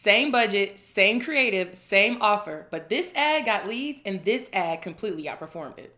Same budget, same creative, same offer, but this ad got leads and this ad completely outperformed it.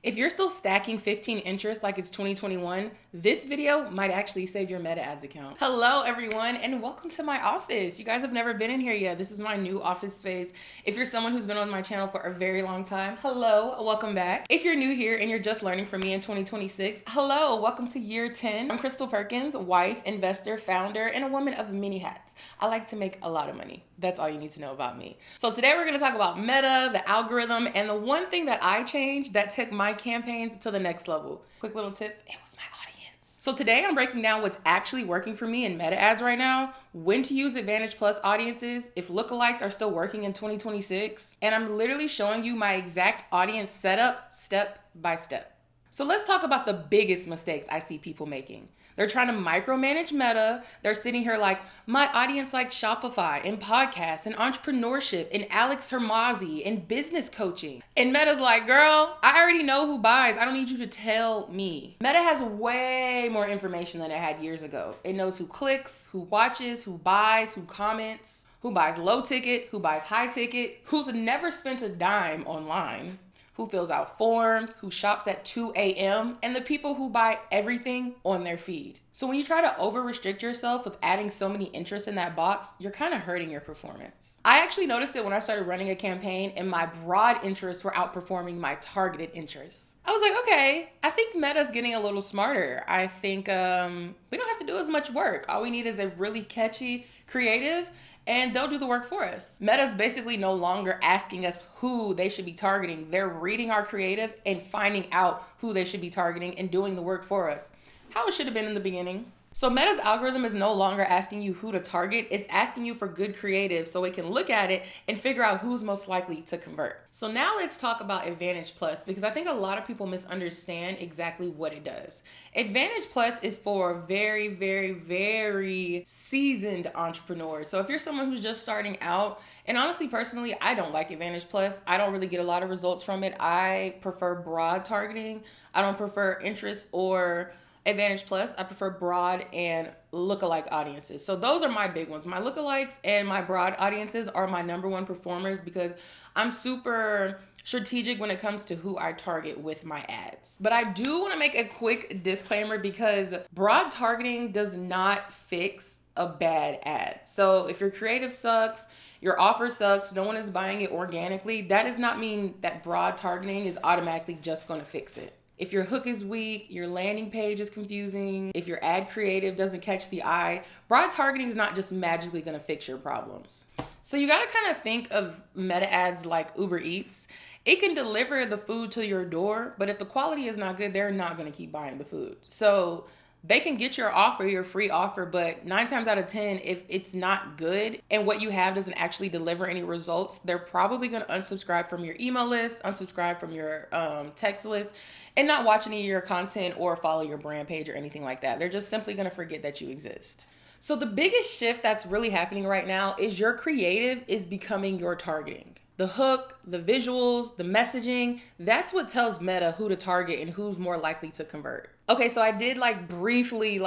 If you're still stacking 15 interests like it's 2021, this video might actually save your Meta Ads account. Hello everyone, and welcome to my office. You guys have never been in here yet. This is my new office space. If you're someone who's been on my channel for a very long time, hello, welcome back. If you're new here and you're just learning from me in 2026, hello, welcome to year 10. I'm KRISTOLE Perkins, wife, investor, founder, and a woman of many hats. I like to make a lot of money. That's all you need to know about me. So today we're gonna talk about Meta, the algorithm, and the one thing that I changed that took my campaigns to the next level. Quick little tip, it was my audience. So today I'm breaking down what's actually working for me in Meta Ads right now, when to use Advantage Plus audiences, if lookalikes are still working in 2026, and I'm literally showing you my exact audience setup step by step. So let's talk about the biggest mistakes I see people making. They're trying to micromanage Meta. They're sitting here like, my audience likes Shopify and podcasts and entrepreneurship and Alex Hermazi and business coaching. And Meta's like, girl, I already know who buys. I don't need you to tell me. Meta has way more information than it had years ago. It knows who clicks, who watches, who buys, who comments, who buys low ticket, who buys high ticket, who's never spent a dime online, who fills out forms, who shops at 2 a.m., and the people who buy everything on their feed. So when you try to over-restrict yourself with adding so many interests in that box, you're kind of hurting your performance. I actually noticed it when I started running a campaign and my broad interests were outperforming my targeted interests. I was like, okay, I think Meta's getting a little smarter. I think we don't have to do as much work. All we need is a really catchy creative, and they'll do the work for us. Meta's basically no longer asking us who they should be targeting. They're reading our creative and finding out who they should be targeting and doing the work for us. How it should have been in the beginning. So Meta's algorithm is no longer asking you who to target. It's asking you for good creative so it can look at it and figure out who's most likely to convert. So now let's talk about Advantage Plus, because I think a lot of people misunderstand exactly what it does. Advantage Plus is for very, very, very seasoned entrepreneurs. So if you're someone who's just starting out, and honestly, personally, I don't like Advantage Plus. I don't really get a lot of results from it. I prefer broad targeting. I don't prefer interest or Advantage Plus. I prefer broad and lookalike audiences. So those are my big ones. My lookalikes and my broad audiences are my number one performers because I'm super strategic when it comes to who I target with my ads. But I do want to make a quick disclaimer because broad targeting does not fix a bad ad. So if your creative sucks, your offer sucks, no one is buying it organically, that does not mean that broad targeting is automatically just going to fix it. If your hook is weak, your landing page is confusing, if your ad creative doesn't catch the eye, broad targeting is not just magically going to fix your problems. So you got to kind of think of Meta Ads like Uber Eats. It can deliver the food to your door, but if the quality is not good, they're not going to keep buying the food. So they can get your offer, your free offer, but 9 times out of 10, if it's not good and what you have doesn't actually deliver any results, they're probably going to unsubscribe from your email list, unsubscribe from your text list, and not watch any of your content or follow your brand page or anything like that. They're just simply going to forget that you exist. So the biggest shift that's really happening right now is your creative is becoming your targeting. The hook, the visuals, the messaging, that's what tells Meta who to target and who's more likely to convert. Okay, so I did briefly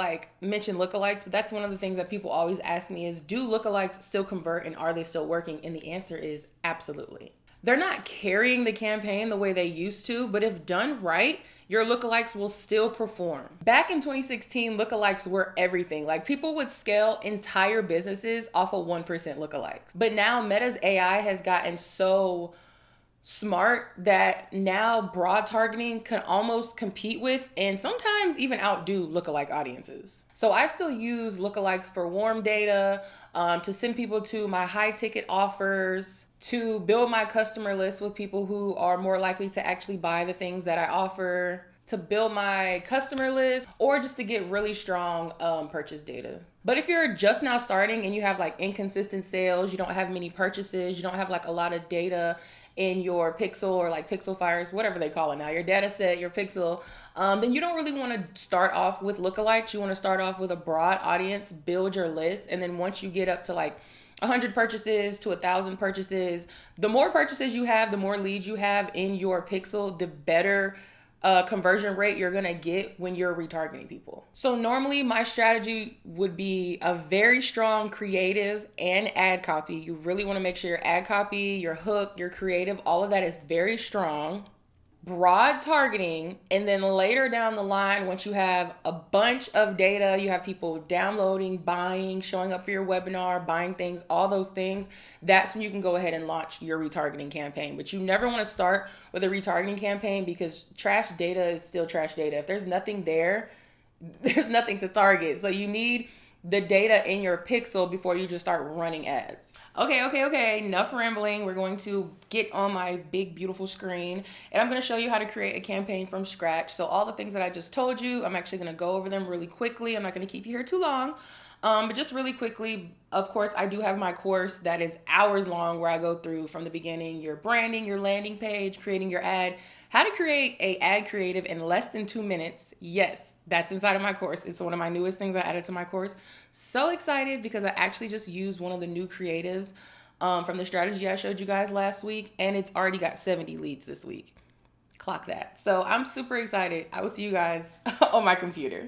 mention lookalikes, but that's one of the things that people always ask me is, do lookalikes still convert and are they still working? And the answer is absolutely. They're not carrying the campaign the way they used to, but if done right, your lookalikes will still perform. Back in 2016, lookalikes were everything. People would scale entire businesses off of 1% lookalikes. But now Meta's AI has gotten so smart that now broad targeting can almost compete with and sometimes even outdo lookalike audiences. So I still use lookalikes for warm data, to send people to my high ticket offers, to build my customer list with people who are more likely to actually buy the things that I offer, to build my customer list, or just to get really strong purchase data. But if you're just now starting and you have inconsistent sales, you don't have many purchases, you don't have a lot of data in your pixel or pixel fires, whatever they call it now, your data set, your pixel, then you don't really want to start off with lookalikes. You want to start off with a broad audience, build your list, and then once you get up to 100 purchases to 1,000 purchases, the more purchases you have, the more leads you have in your pixel, the better conversion rate you're gonna get when you're retargeting people. So normally my strategy would be a very strong creative and ad copy. You really want to make sure your ad copy, your hook, your creative, all of that is very strong. Broad targeting, and then later down the line, once you have a bunch of data, you have people downloading, buying, showing up for your webinar, buying things, all those things, that's when you can go ahead and launch your retargeting campaign. But you never want to start with a retargeting campaign, because trash data is still trash data. If there's nothing there, there's nothing to target. So you need the data in your pixel before you just start running ads. Okay. Enough rambling. We're going to get on my big, beautiful screen, and I'm going to show you how to create a campaign from scratch. So all the things that I just told you, I'm actually going to go over them really quickly. I'm not going to keep you here too long. But just really quickly, of course, I do have my course that is hours long, where I go through from the beginning, your branding, your landing page, creating your ad, how to create a ad creative in less than 2 minutes. Yes, that's inside of my course. It's one of my newest things I added to my course. So excited, because I actually just used one of the new creatives from the strategy I showed you guys last week, and it's already got 70 leads this week. Clock that. So I'm super excited. I will see you guys on my computer.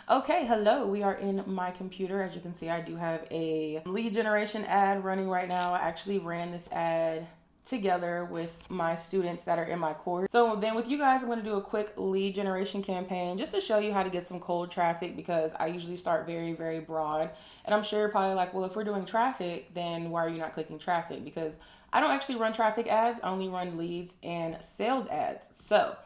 Okay, hello. We are in my computer. As you can see, I do have a lead generation ad running right now. I actually ran this ad together with my students that are in my course. So then with you guys, I'm going to do a quick lead generation campaign just to show you how to get some cold traffic, because I usually start very, very broad. And I'm sure you're probably like, well, if we're doing traffic, then why are you not clicking traffic? Because I don't actually run traffic ads. I only run leads and sales ads. So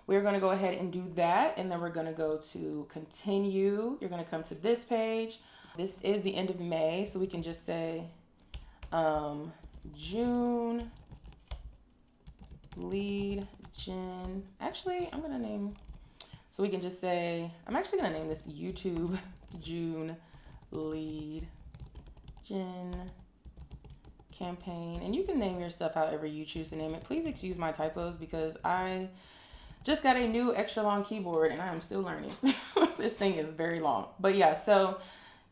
we're going to go ahead and do that, and then we're going to go to continue. You're going to come to this page. This is the end of May, so we can just say June lead gen. Actually, I'm going to name, so we can just say, I'm actually going to name this YouTube June lead gen campaign, and you can name your stuff however you choose to name it. Please excuse my typos, because I just got a new extra long keyboard and I am still learning. This thing is very long. But yeah, so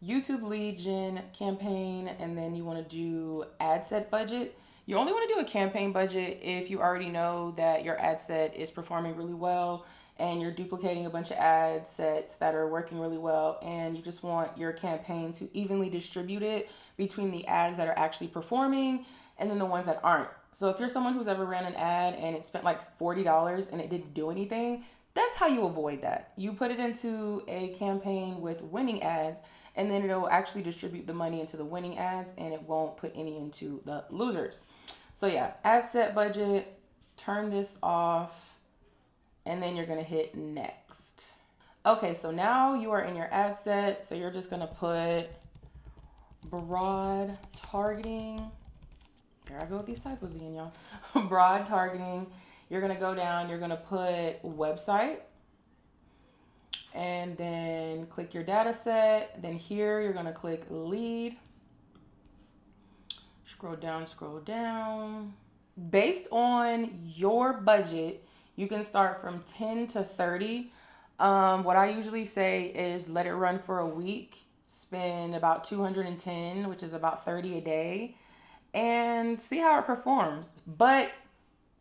YouTube lead gen campaign, and then you want to do ad set budget. You only want to do a campaign budget if you already know that your ad set is performing really well and you're duplicating a bunch of ad sets that are working really well, and you just want your campaign to evenly distribute it between the ads that are actually performing and then the ones that aren't. So if you're someone who's ever ran an ad and it spent like $40 and it didn't do anything, that's how you avoid that. You put it into a campaign with winning ads, and then it'll actually distribute the money into the winning ads, and it won't put any into the losers. So yeah, ad set budget, turn this off, and then you're gonna hit next. Okay, so now you are in your ad set. So you're just gonna put broad targeting. Here I go with these typos again, y'all. Broad targeting. You're gonna go down, you're gonna put website, and then click your data set. Then here you're gonna click lead. Scroll down. Based on your budget, you can start from 10 to 30. What I usually say is let it run for a week, spend about 210, which is about 30 a day, and see how it performs. But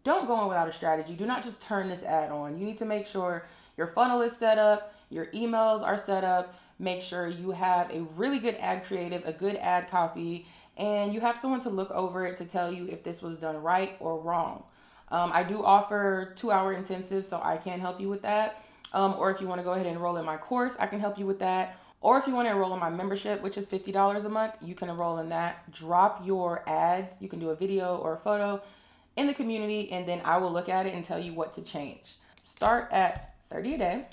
don't go in without a strategy. Do not just turn this ad on. You need to make sure your funnel is set up, your emails are set up, make sure you have a really good ad creative, a good ad copy, and you have someone to look over it to tell you if this was done right or wrong. I do offer 2-hour intensives, so I can help you with that. Or if you want to go ahead and enroll in my course, I can help you with that. Or if you want to enroll in my membership, which is $50 a month, you can enroll in that. Drop your ads. You can do a video or a photo in the community, and then I will look at it and tell you what to change. Start at 30 a day.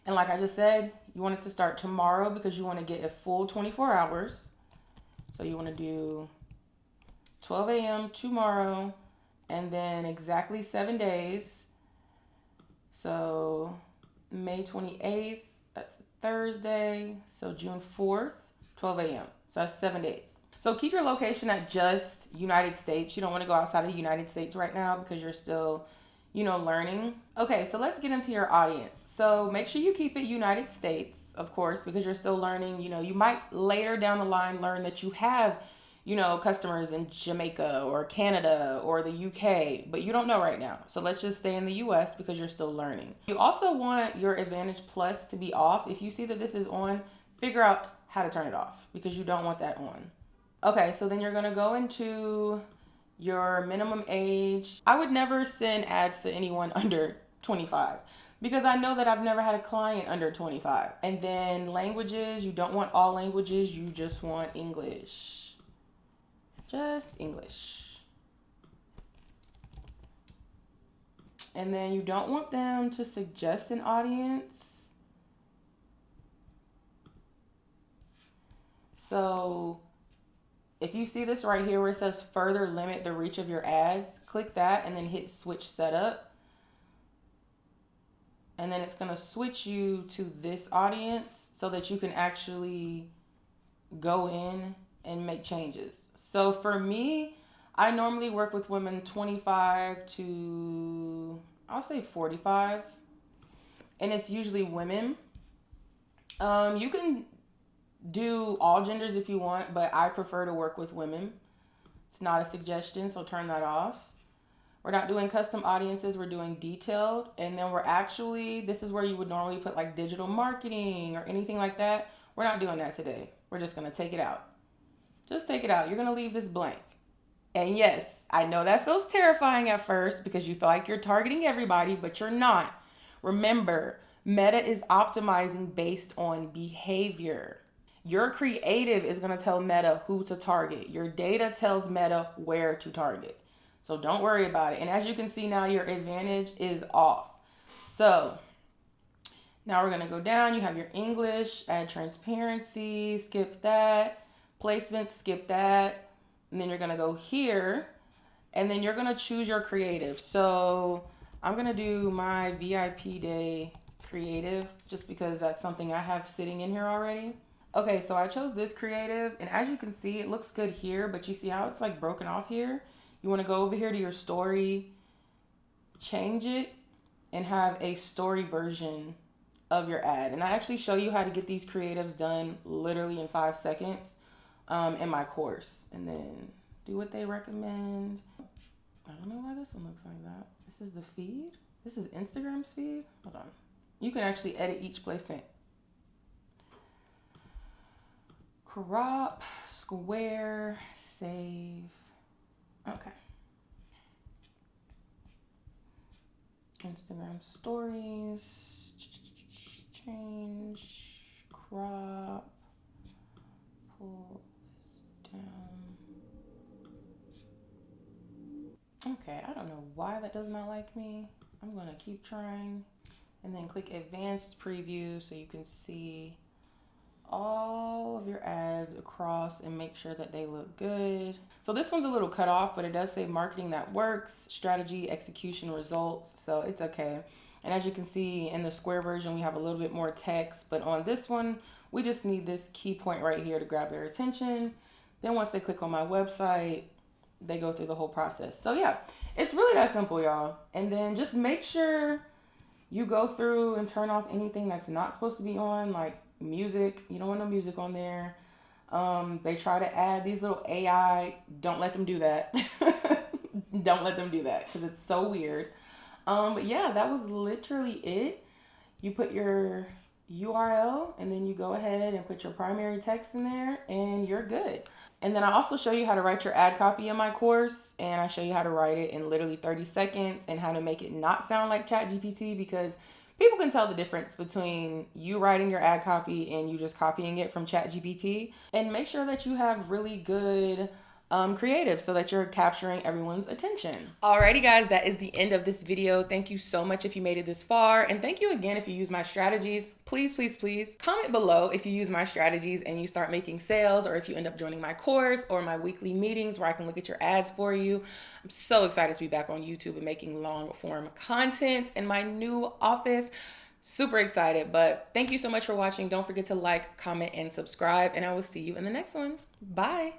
And like I just said, you want it to start tomorrow because you want to get a full 24 hours. So you want to do 12 a.m. tomorrow, and then exactly 7 days. So May 28th, that's a Thursday. So June 4th, 12 a.m. So that's 7 days. So keep your location at just United States. You don't want to go outside of the United States right now because you're still, learning. Okay, so let's get into your audience. So make sure you keep it United States, of course, because you're still learning. You might later down the line learn that you have customers in Jamaica or Canada or the UK, but you don't know right now. So let's just stay in the US because you're still learning. You also want your Advantage Plus to be off. If you see that this is on, figure out how to turn it off because you don't want that on. Okay, so then you're gonna go into your minimum age. I would never send ads to anyone under 25 because I know that I've never had a client under 25. And then languages, you don't want all languages, you just want English. Just English. And then you don't want them to suggest an audience. So if you see this right here where it says further limit the reach of your ads, click that and then hit switch setup. And then it's gonna switch you to this audience so that you can actually go in and make changes. So for me, I normally work with women 25 to, I'll say 45. And it's usually women. You can do all genders if you want, but I prefer to work with women. It's not a suggestion, so turn that off. We're not doing custom audiences, we're doing detailed. And then this is where you would normally put like digital marketing or anything like that. We're not doing that today. We're just gonna take it out. Just take it out. You're gonna leave this blank. And yes, I know that feels terrifying at first because you feel like you're targeting everybody, but you're not. Remember, Meta is optimizing based on behavior. Your creative is going to tell Meta who to target. Your data tells Meta where to target. So don't worry about it. And as you can see now, your advantage is off. So now we're going to go down. You have your English, add transparency, skip that. Placement, skip that. And then you're going to go here. And then you're going to choose your creative. So I'm going to do my VIP day creative just because that's something I have sitting in here already. Okay, so I chose this creative, and as you can see, it looks good here, but you see how it's like broken off here? You wanna go over here to your story, change it, and have a story version of your ad. And I actually show you how to get these creatives done literally in 5 seconds in my course. And then do what they recommend. I don't know why this one looks like that. This is the feed? This is Instagram's feed? Hold on. You can actually edit each placement. Crop, square, save. Okay. Instagram stories, change, crop, pull this down. Okay, I don't know why that does not like me. I'm gonna keep trying. And then click advanced preview so you can see all of your ads across and make sure that they look good. So this one's a little cut off, but it does say marketing that works, strategy, execution, results. So it's okay. And as you can see in the square version, we have a little bit more text, but on this one, we just need this key point right here to grab their attention. Then once they click on my website, they go through the whole process. So yeah, it's really that simple, y'all. And then just make sure you go through and turn off anything that's not supposed to be on, like music. You don't want no music on there. They try to add these little AI. Don't let them do that. Don't let them do that because it's so weird. But yeah, that was literally it. You put your URL and then you go ahead and put your primary text in there and you're good. And then I also show you how to write your ad copy in my course, and I show you how to write it in literally 30 seconds and how to make it not sound like ChatGPT, because people can tell the difference between you writing your ad copy and you just copying it from ChatGPT. And make sure that you have really good creative so that you're capturing everyone's attention. Alrighty guys, that is the end of this video. Thank you so much if you made it this far, and thank you again if you use my strategies. Please, please, please comment below if you use my strategies and you start making sales, or if you end up joining my course or my weekly meetings where I can look at your ads for you. I'm so excited to be back on YouTube and making long form content in my new office. Super excited, but thank you so much for watching. Don't forget to like, comment, and subscribe, and I will see you in the next one. Bye.